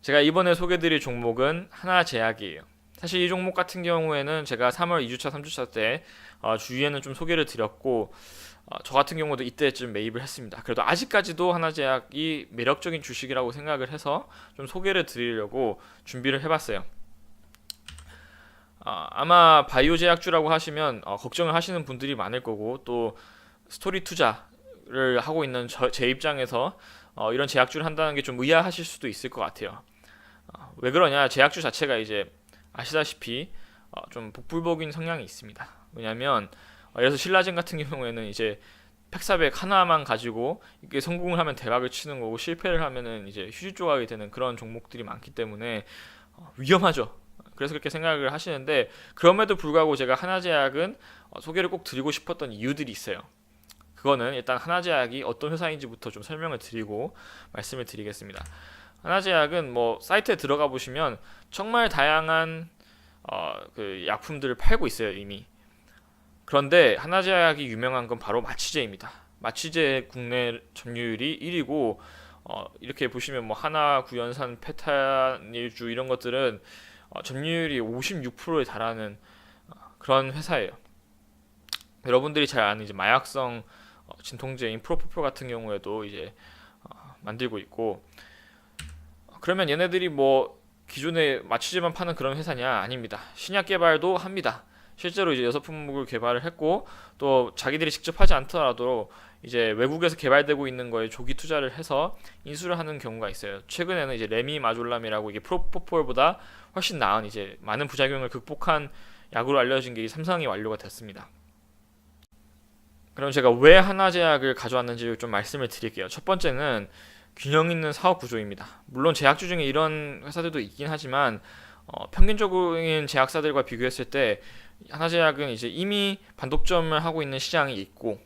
제가 이번에 소개드릴 종목은 하나제약이에요. 사실 이 종목 같은 경우에는 제가 3월 2주차, 3주차 때 주위에는 좀 소개를 드렸고 저 같은 경우도 이때쯤 매입을 했습니다. 그래도 아직까지도 하나제약이 매력적인 주식이라고 생각을 해서 좀 소개를 드리려고 준비를 해봤어요. 아마 바이오 제약주라고 하시면 걱정을 하시는 분들이 많을 거고 또 스토리 투자를 하고 있는 제 입장에서 이런 제약주를 한다는 게 좀 의아하실 수도 있을 것 같아요. 왜 그러냐? 제약주 자체가 이제 아시다시피 좀 복불복인 성향이 있습니다. 왜냐하면 예를 들어서 신라젠 같은 경우에는 이제 팩사백 하나만 가지고 이게 성공을 하면 대박을 치는 거고 실패를 하면은 이제 휴지 조각이 되는 그런 종목들이 많기 때문에 위험하죠. 그래서 그렇게 생각을 하시는데 그럼에도 불구하고 제가 하나제약은 소개를 꼭 드리고 싶었던 이유들이 있어요. 그거는 일단 하나제약이 어떤 회사인지부터 좀 설명을 드리고 말씀을 드리겠습니다. 하나제약은 뭐 사이트에 들어가 보시면 정말 다양한 그 약품들을 팔고 있어요 이미. 그런데 하나제약이 유명한 건 바로 마취제입니다. 마취제 국내 점유율이 1위고 이렇게 보시면 뭐 하나, 구연산, 페타닐주 이런 것들은 점유율이 56%에 달하는 그런 회사예요. 여러분들이 잘 아는 이제 마약성 진통제인 프로포폴 같은 경우에도 이제 만들고 있고 그러면 얘네들이 뭐 기존에 마취제만 파는 그런 회사냐? 아닙니다. 신약 개발도 합니다. 실제로 이제 여섯 품목을 개발을 했고 또 자기들이 직접 하지 않더라도 이제 외국에서 개발되고 있는 거에 조기 투자를 해서 인수를 하는 경우가 있어요. 최근에는 이제 레미마졸람이라고 이게 프로포폴보다 훨씬 나은 이제 많은 부작용을 극복한 약으로 알려진 게 삼성이 완료가 됐습니다. 그럼 제가 왜 하나제약을 가져왔는지 좀 말씀을 드릴게요. 첫 번째는 균형 있는 사업 구조입니다. 물론 제약주 중에 이런 회사들도 있긴 하지만 평균적인 제약사들과 비교했을 때 하나제약은 이제 이미 반독점을 하고 있는 시장이 있고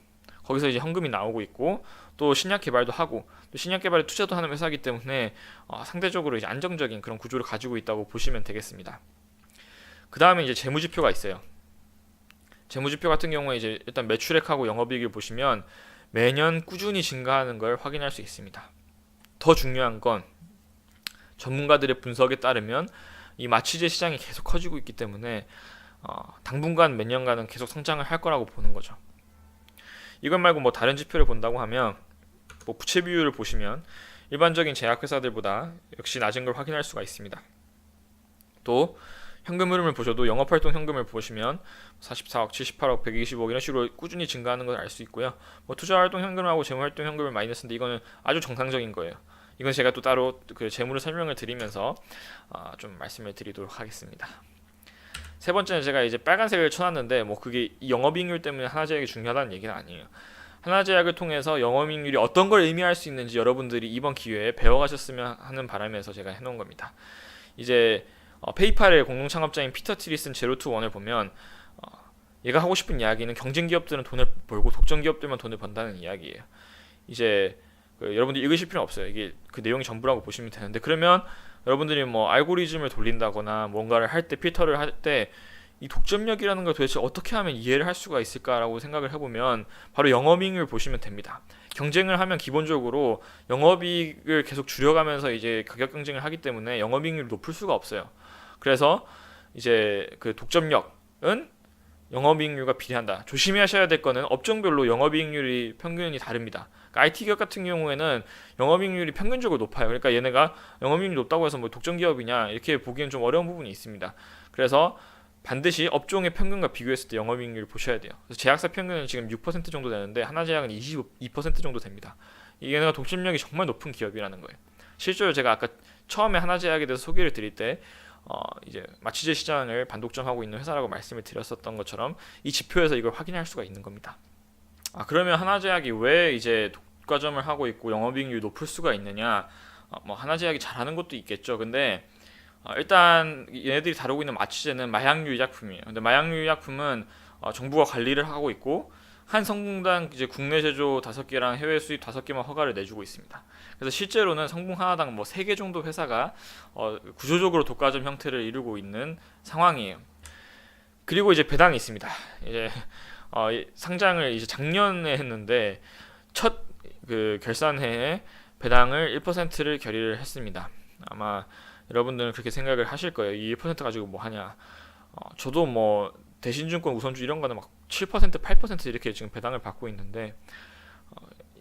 거기서 이제 현금이 나오고 있고 또 신약 개발도 하고 또 신약 개발에 투자도 하는 회사이기 때문에 상대적으로 이제 안정적인 그런 구조를 가지고 있다고 보시면 되겠습니다. 그 다음에 이제 재무지표가 있어요. 재무지표 같은 경우에 이제 일단 매출액하고 영업이익을 보시면 매년 꾸준히 증가하는 걸 확인할 수 있습니다. 더 중요한 건 전문가들의 분석에 따르면 이 마취제 시장이 계속 커지고 있기 때문에 당분간 몇 년간은 계속 성장을 할 거라고 보는 거죠. 이것 말고 뭐 다른 지표를 본다고 하면 뭐 부채 비율을 보시면 일반적인 제약회사들보다 역시 낮은 걸 확인할 수가 있습니다. 또 현금 흐름을 보셔도 영업활동 현금을 보시면 44억, 78억, 120억 이런 식으로 꾸준히 증가하는 걸 알 수 있고요. 뭐 투자활동 현금하고 재무활동 현금을 마이너스인데 이거는 아주 정상적인 거예요. 이건 제가 또 따로 그 재무를 설명을 드리면서 좀 말씀을 드리도록 하겠습니다. 세 번째는 제가 이제 빨간색을 쳐놨는데 뭐 그게 이 영업이익률 때문에 하나제약이 중요하다는 얘기는 아니에요. 하나제약을 통해서 영업이익률이 어떤 걸 의미할 수 있는지 여러분들이 이번 기회에 배워가셨으면 하는 바람에서 제가 해놓은 겁니다. 이제 페이팔의 공동 창업자인 피터 틸이 쓴 제로 투 원을 보면 얘가 하고 싶은 이야기는 경쟁 기업들은 돈을 벌고 독점 기업들만 돈을 번다는 이야기예요. 이제 여러분들 읽으실 필요 없어요. 이게 그 내용이 전부라고 보시면 되는데 그러면 여러분들이 뭐 알고리즘을 돌린다거나 뭔가를 할 때 필터를 할 때 이 독점력이라는 걸 도대체 어떻게 하면 이해를 할 수가 있을까라고 생각을 해보면 바로 영업이익을 보시면 됩니다. 경쟁을 하면 기본적으로 영업이익을 계속 줄여가면서 이제 가격 경쟁을 하기 때문에 영업이익률이 높을 수가 없어요. 그래서 이제 그 독점력은 영업이익률과 비례한다. 조심하셔야 될 거는 업종별로 영업이익률이 평균이 다릅니다. 그러니까 IT 기업 같은 경우에는 영업이익률이 평균적으로 높아요. 그러니까 얘네가 영업이익률이 높다고 해서 뭐 독점 기업이냐 이렇게 보기엔 좀 어려운 부분이 있습니다. 그래서 반드시 업종의 평균과 비교했을 때 영업이익률을 보셔야 돼요. 그래서 제약사 평균은 지금 6% 정도 되는데 하나제약은 22% 정도 됩니다. 얘네가 독점력이 정말 높은 기업이라는 거예요. 실제로 제가 아까 처음에 하나제약에 대해서 소개를 드릴 때 이제 마취제 시장을 반독점하고 있는 회사라고 말씀을 드렸었던 것처럼 이 지표에서 이걸 확인할 수가 있는 겁니다. 그러면 하나제약이 왜 이제 독과점을 하고 있고 영업이익률이 높을 수가 있느냐? 뭐 하나제약이 잘하는 것도 있겠죠. 근데 일단 얘네들이 다루고 있는 마취제는 마약류 의약품이에요. 근데 마약류 의약품은 정부가 관리를 하고 있고 한 성분당 이제 국내 제조 5개랑 해외 수입 5개만 허가를 내주고 있습니다. 그래서 실제로는 성분 하나당 뭐 3개 정도 회사가 구조적으로 독과점 형태를 이루고 있는 상황이에요. 그리고 이제 배당이 있습니다. 이제 상장을 이제 작년에 했는데 첫 그 결산해에 배당을 1%를 결의를 했습니다. 아마 여러분들은 그렇게 생각을 하실 거예요. 이 1% 가지고 뭐 하냐. 저도 뭐 대신증권 우선주 이런 거는 막 7%, 8% 이렇게 지금 배당을 받고 있는데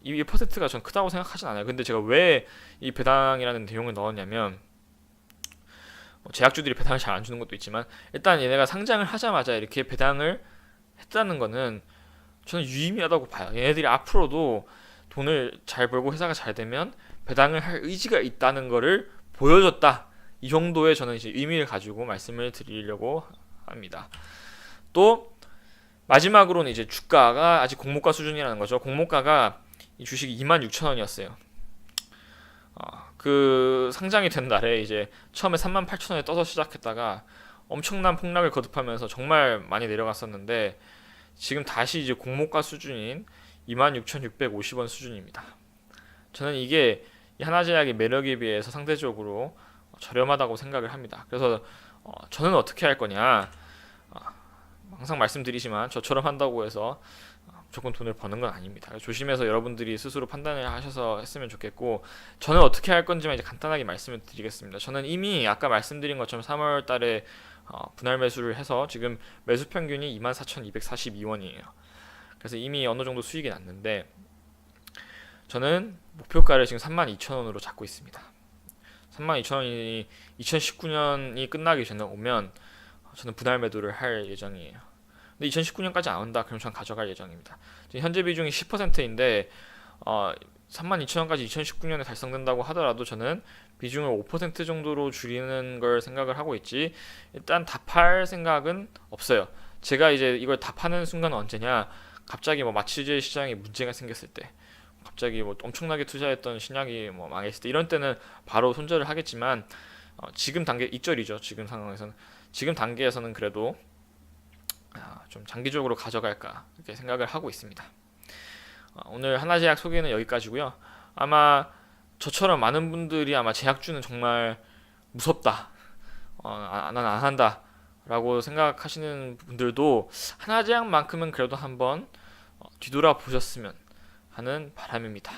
이 1%가 전 크다고 생각하진 않아요. 근데 제가 왜 이 배당이라는 내용을 넣었냐면 제약주들이 배당을 잘 안 주는 것도 있지만 일단 얘네가 상장을 하자마자 이렇게 배당을 했다는 거는 저는 유의미하다고 봐요. 얘네들이 앞으로도 돈을 잘 벌고 회사가 잘 되면 배당을 할 의지가 있다는 거를 보여줬다. 이 정도의 저는 이제 의미를 가지고 말씀을 드리려고 합니다. 또 마지막으로는 이제 주가가 아직 공모가 수준이라는 거죠. 공모가가 이 주식이 26,000원이었어요. 그 상장이 된 날에 이제 처음에 38,000원에 떠서 시작했다가 엄청난 폭락을 거듭하면서 정말 많이 내려갔었는데 지금 다시 이제 공모가 수준인 26,650원 수준입니다. 저는 이게 이 하나제약의 매력에 비해서 상대적으로 저렴하다고 생각을 합니다. 그래서 저는 어떻게 할 거냐, 항상 말씀드리지만 저처럼 한다고 해서 무조건 돈을 버는 건 아닙니다. 조심해서 여러분들이 스스로 판단을 하셔서 했으면 좋겠고, 저는 어떻게 할 건지만 이제 간단하게 말씀을 드리겠습니다. 저는 이미 아까 말씀드린 것처럼 3월 달에 분할 매수를 해서 지금 매수 평균이 24,242원이에요. 그래서 이미 어느 정도 수익이 났는데 저는 목표가를 지금 32,000원으로 잡고 있습니다. 32,000원이 2019년이 끝나기 전에 오면 저는 분할 매도를 할 예정이에요. 근데 2019년까지 안 온다 그럼 전 가져갈 예정입니다. 지금 현재 비중이 10%인데 32,000원까지 2019년에 달성된다고 하더라도 저는 비중을 5% 정도로 줄이는 걸 생각을 하고 있지 일단 다 팔 생각은 없어요. 제가 이제 이걸 다 파는 순간은 언제냐, 갑자기 뭐 마취제 시장에 문제가 생겼을 때, 갑자기 뭐 엄청나게 투자했던 신약이 뭐 망했을 때, 이런 때는 바로 손절을 하겠지만 지금 단계 익절이죠. 지금 상황에서는, 지금 단계에서는 그래도 좀 장기적으로 가져갈까 이렇게 생각을 하고 있습니다. 오늘 하나제약 소개는 여기까지고요. 아마 저처럼 많은 분들이 아마 제약주는 정말 무섭다, 난 안 한다 라고 생각하시는 분들도 하나제약만큼은 그래도 한번 뒤돌아 보셨으면 하는 바람입니다.